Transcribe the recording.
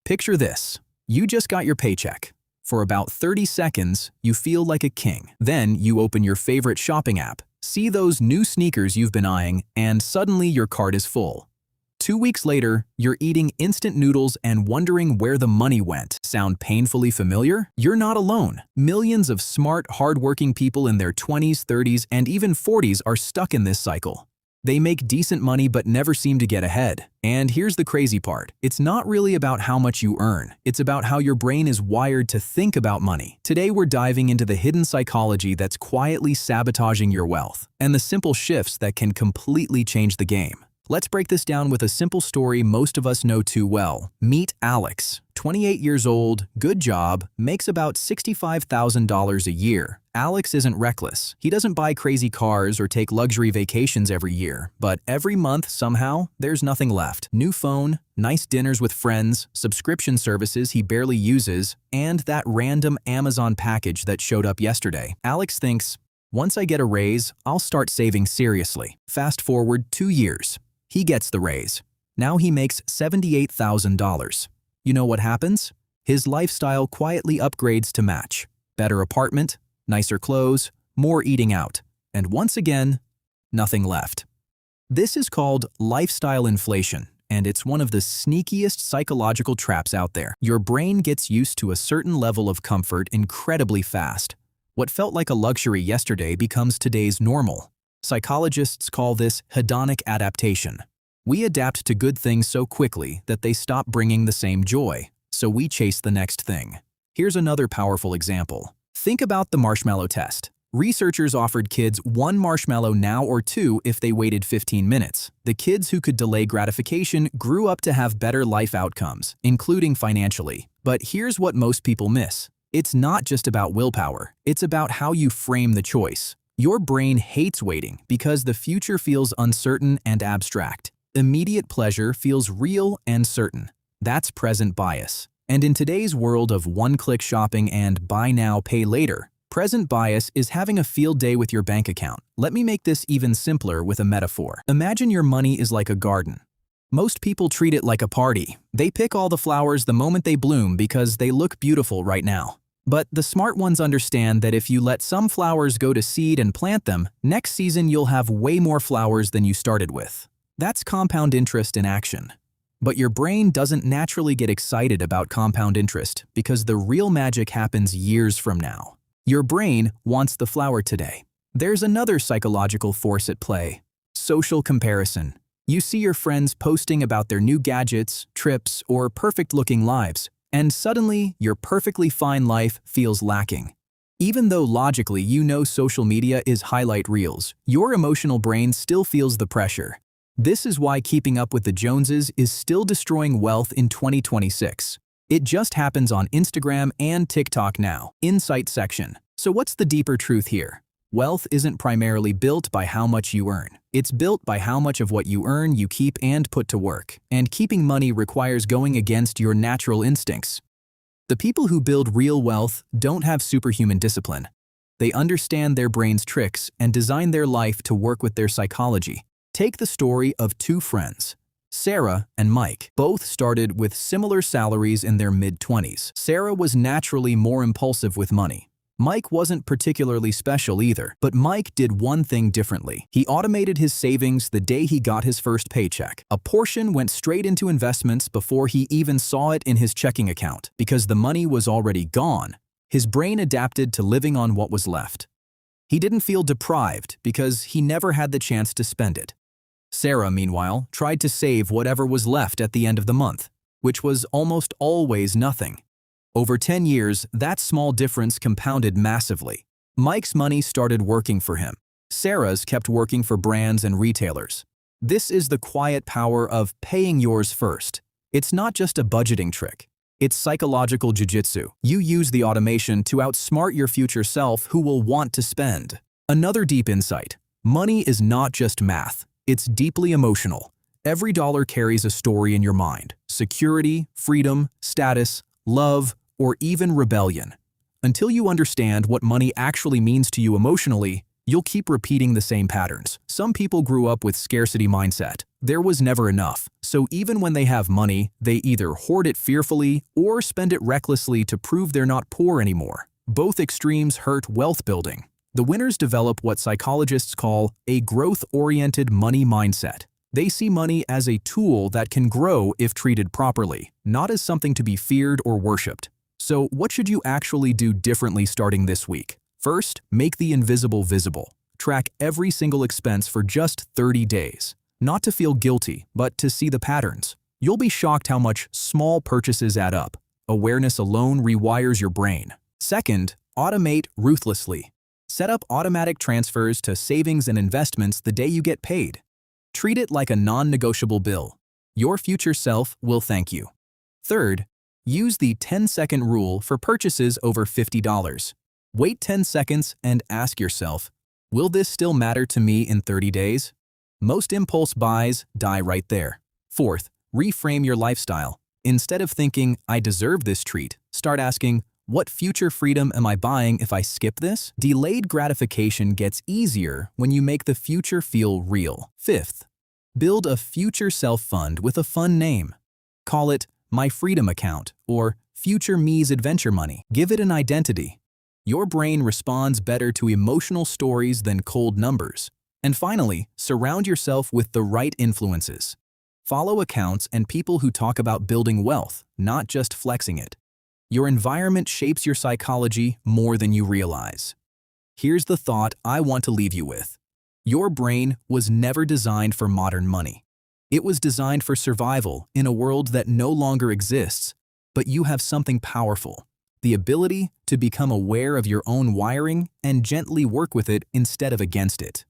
Picture this. You just got your paycheck. For about 30 seconds, you feel like a king. Then you open your favorite shopping app, see those new sneakers you've been eyeing, and suddenly your cart is full. 2 weeks later, you're eating instant noodles and wondering where the money went. Sound painfully familiar? You're not alone. Millions of smart, hardworking people in their 20s, 30s, and even 40s are stuck in this cycle. They make decent money but never seem to get ahead. And here's the crazy part. It's not really about how much you earn. It's about how your brain is wired to think about money. Today we're diving into the hidden psychology that's quietly sabotaging your wealth, and the simple shifts that can completely change the game. Let's break this down with a simple story most of us know too well. Meet Alex, 28 years old, good job, makes about $65,000 a year. Alex isn't reckless. He doesn't buy crazy cars or take luxury vacations every year, but every month, somehow, there's nothing left. New phone, nice dinners with friends, subscription services he barely uses, and that random Amazon package that showed up yesterday. Alex thinks, once I get a raise, I'll start saving seriously. Fast forward 2 years. He gets the raise. Now he makes $78,000. You know what happens? His lifestyle quietly upgrades to match. Better apartment, nicer clothes, more eating out. And once again, nothing left. This is called lifestyle inflation, and it's one of the sneakiest psychological traps out there. Your brain gets used to a certain level of comfort incredibly fast. What felt like a luxury yesterday becomes today's normal. Psychologists call this hedonic adaptation. We adapt to good things so quickly that they stop bringing the same joy, so we chase the next thing. Here's another powerful example. Think about the marshmallow test. Researchers offered kids 1 marshmallow now or 2 if they waited 15 minutes. The kids who could delay gratification grew up to have better life outcomes, including financially. But here's what most people miss. It's not just about willpower. It's about how you frame the choice. Your brain hates waiting because the future feels uncertain and abstract. Immediate pleasure feels real and certain. That's present bias. And in today's world of one-click shopping and buy now, pay later, present bias is having a field day with your bank account. Let me make this even simpler with a metaphor. Imagine your money is like a garden. Most people treat it like a party. They pick all the flowers the moment they bloom because they look beautiful right now. But the smart ones understand that if you let some flowers go to seed and plant them, next season you'll have way more flowers than you started with. That's compound interest in action. But your brain doesn't naturally get excited about compound interest because the real magic happens years from now. Your brain wants the flower today. There's another psychological force at play: social comparison. You see your friends posting about their new gadgets, trips, or perfect-looking lives, and suddenly your perfectly fine life feels lacking. Even though logically you know social media is highlight reels, your emotional brain still feels the pressure. This is why keeping up with the Joneses is still destroying wealth in 2026. It just happens on Instagram and TikTok now. Insight section. So what's the deeper truth here? Wealth isn't primarily built by how much you earn. It's built by how much of what you earn you keep and put to work. And keeping money requires going against your natural instincts. The people who build real wealth don't have superhuman discipline. They understand their brain's tricks and design their life to work with their psychology. Take the story of 2 friends, Sarah and Mike. Both started with similar salaries in their mid-20s. Sarah was naturally more impulsive with money. Mike wasn't particularly special either, but Mike did one thing differently. He automated his savings the day he got his first paycheck. A portion went straight into investments before he even saw it in his checking account. Because the money was already gone, his brain adapted to living on what was left. He didn't feel deprived because he never had the chance to spend it. Sarah, meanwhile, tried to save whatever was left at the end of the month, which was almost always nothing. Over 10 years, that small difference compounded massively. Mike's money started working for him. Sarah's kept working for brands and retailers. This is the quiet power of paying yours first. It's not just a budgeting trick. It's psychological jujitsu. You use the automation to outsmart your future self who will want to spend. Another deep insight. Money is not just math. It's deeply emotional. Every dollar carries a story in your mind. Security, freedom, status, love, or even rebellion. Until you understand what money actually means to you emotionally, You'll keep repeating the same patterns. Some people grew up with scarcity mindset. There was never enough, so even when they have money, they either hoard it fearfully or spend it recklessly to prove they're not poor anymore. Both extremes hurt wealth building. The winners develop what psychologists call a growth-oriented money mindset. They see money as a tool that can grow if treated properly, not as something to be feared or worshipped. So what should you actually do differently starting this week? First, make the invisible visible. Track every single expense for just 30 days. Not to feel guilty, but to see the patterns. You'll be shocked how much small purchases add up. Awareness alone rewires your brain. Second, automate ruthlessly. Set up automatic transfers to savings and investments the day you get paid. Treat it like a non-negotiable bill. Your future self will thank you. Third, use the 10-second rule for purchases over $50. Wait 10 seconds and ask yourself, will this still matter to me in 30 days? Most impulse buys die right there. Fourth, reframe your lifestyle. Instead of thinking, I deserve this treat, start asking, what future freedom am I buying if I skip this? Delayed gratification gets easier when you make the future feel real. Fifth, build a future self fund with a fun name. Call it My Freedom Account or Future Me's Adventure Money. Give it an identity. Your brain responds better to emotional stories than cold numbers. And finally, surround yourself with the right influences. Follow accounts and people who talk about building wealth, not just flexing it. Your environment shapes your psychology more than you realize. Here's the thought I want to leave you with. Your brain was never designed for modern money. It was designed for survival in a world that no longer exists, but you have something powerful. The ability to become aware of your own wiring and gently work with it instead of against it.